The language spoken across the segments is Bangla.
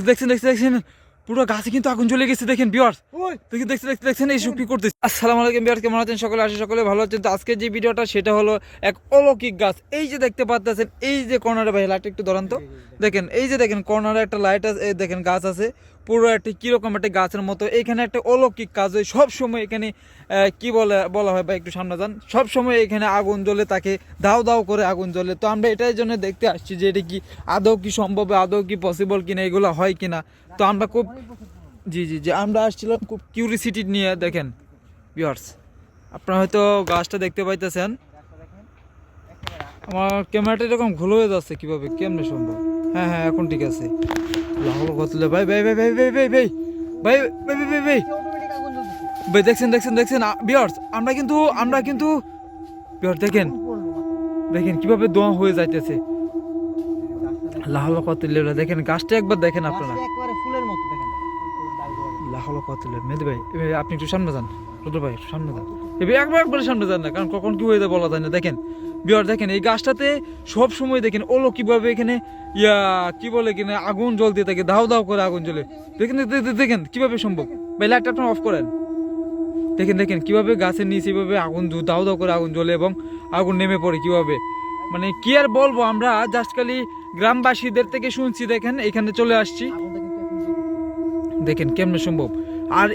দেখছেন দেখছেন দেখছেন পুরো গাছে কিন্তু আগুন জ্বলে গেছে। দেখেন ভিউয়ার্স, দেখছেন এই কি করতেছে। আসসালামু আলাইকুম ভিউয়ার্স, কেমন আছেন সকলে? আশা সকলে ভালো আছেন। তো আজকে যে ভিডিওটা সেটা হলো এক অলৌকিক গাছ। এই যে দেখতে পাচ্ছেন, এই যে কর্নারে ভাই লাইট একটু ধরান তো। দেখেন এই যে দেখেন কর্নারে একটা লাইট আছে, দেখেন গাছ আছে পুরো একটা কিরকম একটা গাছের মতো। এখানে একটা অলৌকিক কাজ হয় সব সময়। এখানে কি বলা হয় ভাই, একটু সামনে যান। সব সময় এখানে আগুন জ্বলে, তাকে দাও দাও করে আগুন জ্বলে। তো আমরা এটার জন্য দেখতে আসছি যে এটা কি আদৌ কি সম্ভব, আদৌ কি পসিবল কিনা, এগুলো হয় কিনা। তো আমরা খুব জি আমরা আসছিলাম খুব কিউরিসিটি নিয়ে। দেখেন ভিউয়ার্স, আপনারা হয়তো গাছটা দেখতে পাইতেছেন। আমার ক্যামেরাটা এরকম ঘোল হয়ে যাচ্ছে, কিভাবে কেমনে সম্ভব? হ্যাঁ এখন ঠিক আছে। ভাই ভাই ভাই ভাই ভাই ভাই ভাই ভাই ভাই ভাই ভাই ভাই দেখছেন ভিউয়ার্স, আমরা কিন্তু ভিউয়ার্স দেখেন কিভাবে দোয়া হয়ে যাইতেছে। লাহল কতলে দেখেন গাছটা একবার দেখেন আপনারা, একবারে ফুলের মতো দেখেন। লাহল কতলে। মেহেদি ভাই আপনি একটু সামনে যান, রুদ্র ভাই একটু সামনে যান। একবার সামনে যান না, কারণ কখন কি হয়ে যায় বলা যায় না। দেখেন ভিউয়ার্স, দেখেন এই গাছটাতে সব সময় দেখেন কিভাবে এখানে কি বলে কিনা আগুন জ্বলতে থাকে, দাও দাও করে আগুন জ্বলে। দেখেন কিভাবে সম্ভব ভাই, লাইটটা আপনারা অফ করেন। দেখেন কিভাবে গাছের নিচে এভাবে আগুন দাও দাও করে আগুন জ্বলে এবং আগুন নেমে পড়ে কিভাবে। মানে কি আর বলবো, আমরা জাস্ট খালি গ্রামবাসীদের থেকে শুনছি। দেখেন এখানে চলে আসছি, দেখেন কেমনে সম্ভব। আর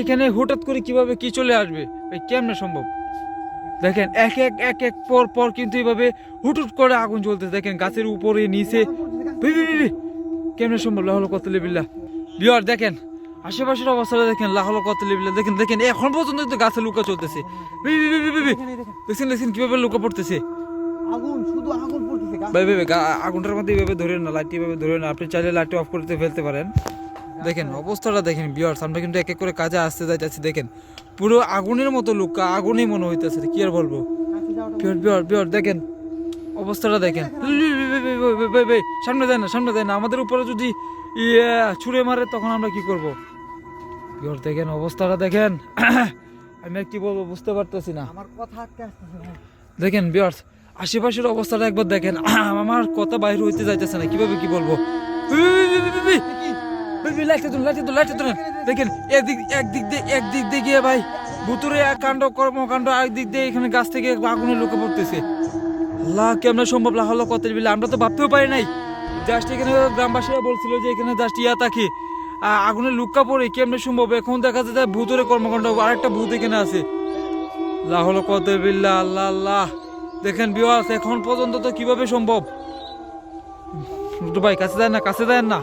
এখানে হঠাৎ করে কিভাবে কি চলে আসবে ভাই, কেমনে সম্ভব? দেখেন এক এক পর কিন্তু এইভাবে হুটুট করে আগুন জ্বলতে। দেখেন গাছের উপরে নিচে, কেমনে সম্ভব? লাহল কতলে বিল্লাহ। ভিউয়ার দেখেন আশেপাশের অবস্থাটা দেখেন, লাহল কতলে বিল্লাহ। দেখেন এখন পর্যন্ত কিন্তু গাছে লুকা চলতেছে। দেখছেন কিভাবে লুকা পড়তেছে। আগুন, শুধু আগুন পড়তেছে। ভাই আগুনটার মধ্যে এইভাবে ধরে না, লাইট এইভাবে ধরে না। আপনি চাইলে লাইটটা অফ করতে ফেলতে পারেন। দেখেন অবস্থাটা দেখেন ভিউয়ার্স, আমরা কিন্তু এক এক করে কাজে আসতে যাইতেছি। দেখেন পুরো আগুনের মতো লুকা, আগুনই মনে হইতেছে, কি আর বলবো। ভিউয়ার দেখেন অবস্থাটা দেখেন। সামনে যায় না, আমাদের উপরে যদি ছুঁড়ে মারে তখন আমরা কি করব? ভিউয়ার দেখেন অবস্থাটা দেখেন। আমি আর কি বলবো বুঝতে পারতেছি না। আমার কথা আটকে আসতেছে ভাই। দেখেন ভিউয়ার্স আশেপাশের অবস্থাটা একবার দেখেন। আমার কথা বাইরে হইতে যাইতেছে না, কিভাবে কি বলবো। দেখেন একদিক দিয়ে গিয়ে ভাই ভুতুরে কর্মকাণ্ড, আরেকদিক দিয়ে এখানে গাছ থেকে আগুনের লোকে পড়তেছে। আল্লাহ কেমন সম্ভব? লাহল কত বিলে, আমরা তো ভাবতেও পারি নাই। জাস্ট এখানে গ্রামবাসীরা বলছিল যে এখানে জাস্ট থাকে আগুনের লুকা পড়ে, কেমনে সম্ভব? এখন দেখা যায় ভূতুরে কর্মকাণ্ড, আরেকটা ভূত এখানে আছে। লাহল কত বিল্লাহ, আল্লাহ আল্লাহ। দেখেন ভিউয়ার্স এখন পর্যন্ত তো কিভাবে সম্ভব? ভাই কাছে যায় না,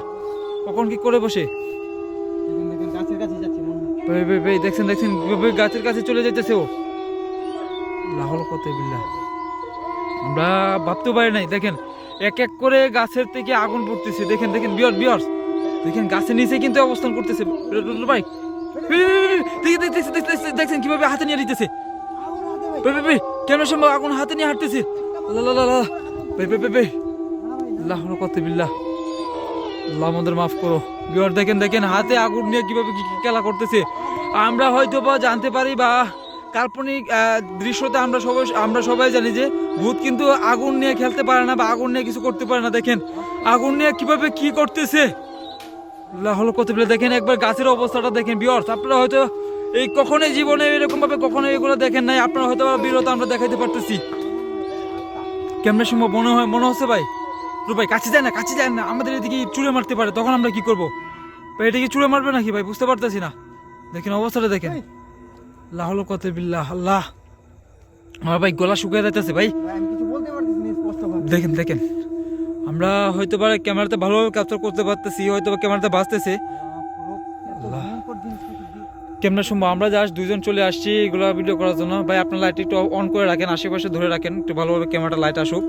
কখন কি করে বসে। দেখেন গাছের কাছে যাচ্ছে মনে হয়। ভাই দেখছেন কিভাবে গাছের কাছে চলে যাইতেছে ও। লাহল কত বিল্লাহ, আমরা ভাবতে পারি নাই। দেখেন এক এক করে গাছের থেকে আগুন পড়তেছে। দেখেন ভিউয়ার্স দেখেন গাছের নিচে কিন্তু অবস্থান করতেছে। ভাই দেখছেন কিভাবে হাতে নিয়ে দিতেছে। কেন সম্ভব আগুন হাতে নিয়ে হাঁটতেছে? লাহল কত বিল্লাহ, আল্লাহ আমাদের মাফ করো। ভিউয়ার দেখেন হাতে আগুন নিয়ে কিভাবে কি খেলা করতেছে। আমরা হয়তো বা জানতে পারি বা কাল্পনিক দৃশ্যতে আমরা সবাই জানি যে ভূত কিন্তু আগুন নিয়ে খেলতে পারে না বা আগুন নিয়ে কিছু করতে পারে না। দেখেন আগুন নিয়ে কিভাবে কি করতেছে। লাহল কত বিল্লাহ। দেখেন একবার গাছের অবস্থাটা দেখেন ভিউয়ার্স, আপনারা হয়তো এই কখনোই জীবনে এরকম ভাবে কখনো এগুলো দেখেন নাই। আপনারা হয়তো বিরত আমরা দেখাইতে পারতেছি। কেমনে সম্ভব মনে হচ্ছে ভাই। ভাই কাছে যায় না, আমাদের এদিকে চুড়ে মারতে পারে, তখন আমরা কি করবো ভাই? এদিকে চুড়ে মারবে নাকি ভাই, বুঝতে পারতেছি না। দেখেন অবস্থাটা দেখেন, লাহল কত বিল্লাহ। আল্লাহ আমার ভাই গলা শুকিয়ে যাইতেছে ভাই। আমি কিছু বলতে পারতেছি না স্পষ্ট ভাবে। দেখেন আমরা হয়তো বা ক্যামেরাতে ভালোভাবে ক্যাপচার করতে পারতেছি, হয়তো বা ক্যামেরাতে বাঁচতেছে। কেমন সম্ভব? আমরা জাস্ট দুজন চলে আসছি এগুলো ভিডিও করার জন্য। ভাই আপনার লাইট একটু অন করে রাখেন, আশেপাশে ধরে রাখেন, একটু ভালোভাবে ক্যামেরাটা লাইট আসুক।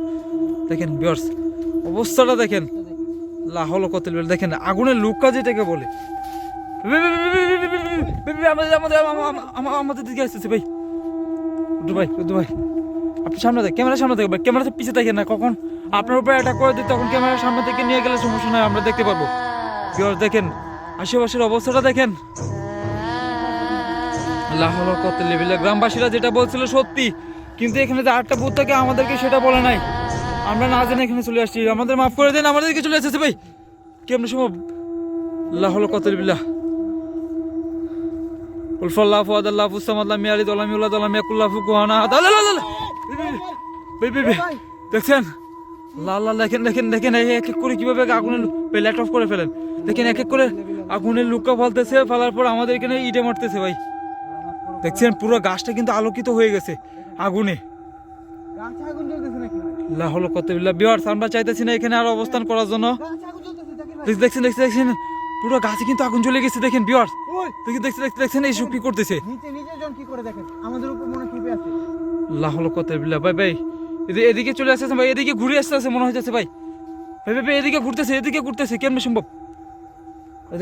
দেখেন ভিউয়ার্স অবস্থাটা দেখেন, লাহল কত। দেখেন আগুনের লুকা যেটাকে বলে। আমাদের দিকে আসতেছে ভাই। ভাই আপনি সামনে দেখেন, ক্যামেরার সামনে দেখবেন, ক্যামেরাতে পিছিয়ে দেখেন না। কখন আপনার উপরে অ্যাটাক করে দিই তখন ক্যামেরার সামনে থেকে নিয়ে গেলে সমস্যা নয়, আমরা দেখতে পারবো। ভিউয়ার্স দেখেন আশেপাশের অবস্থাটা দেখেন, লাহল কত লেভেলে। গ্রামবাসীরা যেটা বলছিল সত্যি, কিন্তু এখানে যে আটটা ভূত থাকে আমাদেরকে সেটা বলে নাই। আমরা না জেনে এখানে চলে আসছি, আমাদের মাফ করে দেন, আমাদেরকে চলে এসেছে ভাই। কেমনে সম্ভব? আল্লাহ হলো কত বিল্লাহ। উলফাল্লাহ ফুয়াদাল্লাহ ফুসামাল্লাহ মিয়ালি দলামি উল্লাহ দলামি আকুল্লাহ ফুকুহানা দেখছেন? আল্লাহ দেখেন দেখেন দেখেন এক এক করে কিভাবে আগুনের লাইট অফ করে ফেলেন। দেখেন এক এক করে আগুনের লুকা ফেলতেছে, ফেলার পর আমাদের এখানে ইটে মারতেছে ভাই। দেখছেন পুরো গাছটা কিন্তু আলোকিত হয়ে গেছে আগুনে। গাছে আগুন জ্বলতেছে নাকি ভাই? আল্লাহ হলো কত বিল্লাহ। ভিউয়ার্স আমরা চাইতেছি না এখানে আর অবস্থান করার জন্য। গাছে আগুন জ্বলতেছে দেখেন ভাই। দেখছেন দেখছেন দেখছেন পুরো গাছে কিন্তু আগুন জ্বলে গেছে। দেখেন ভিউয়ার্স, ওই দেখেন দেখছেন দেখছেন দেখছেন এই সব কি করতেছে। নিচে নিচে জন কি করে দেখেন, আমাদের উপর মনে ক্ষেপে আছে। আল্লাহ হলো কত বিল্লাহ। ভাই ভাই এদিকে চলে আসতেছে ভাই, এদিকে ঘুরে আসতেছে মনে হচ্ছে ভাই। ভাই ভাই ভাই এদিকে ঘুরতেছে কেমনে সম্ভব?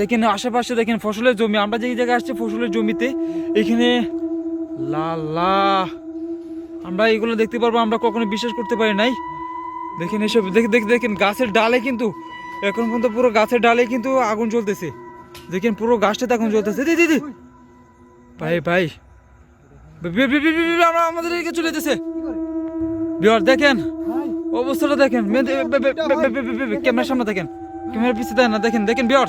দেখেন আশেপাশে দেখেন ফসলের জমি, আমরা যে জায়গায় আসছি ফসলের জমিতে, এখানে লাল্লাহ আমরা এগুলো দেখতে পারবো, আমরা কখনো বিশ্বাস করতে পারি নাই। দেখেন এসব দেখেন গাছের ডালে কিন্তু এখন পর্যন্ত পুরো গাছের ডালে কিন্তু আগুন জ্বলতেছে। দেখেন পুরো গাছটাতে আগুন জ্বলতেছে। দিদি ভাই ভাই আমরা আমাদের এদিকে চলে যেতেছে। কি করে বিহার দেখেন ভাই? অবস্থাটা দেখেন, ক্যামেরার সামনে দেখেন, ক্যামেরার পিছিয়ে দেন না। দেখেন দেখেন বিহার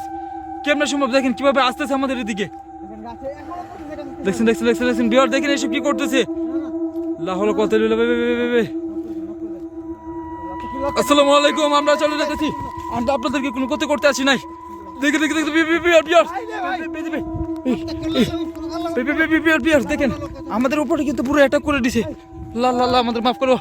ক্যামেরার সম্ভব, দেখেন কিভাবে আসতেছে আমাদের এদিকে। দেখেন গাছে এখনো পর্যন্ত এটা দেখতে দেখছেন দেখছেন দেখছেন দেখছেন বিহার দেখেন এসব কি করতেছে। না, না, আল্লাহ হলো কত বিল্লাহ। আসসালামু আলাইকুম, আমরা চলে যেতেছি, আমরা আপনাদেরকে কোনো ক্ষতি করতে আসি নাই। দেখে দেখে দেখে বিহার দেখেন আমাদের উপরে কিন্তু পুরো অ্যাটাক করে দিছে। আল্লাহ আল্লাহ আমাদের মাফ করো।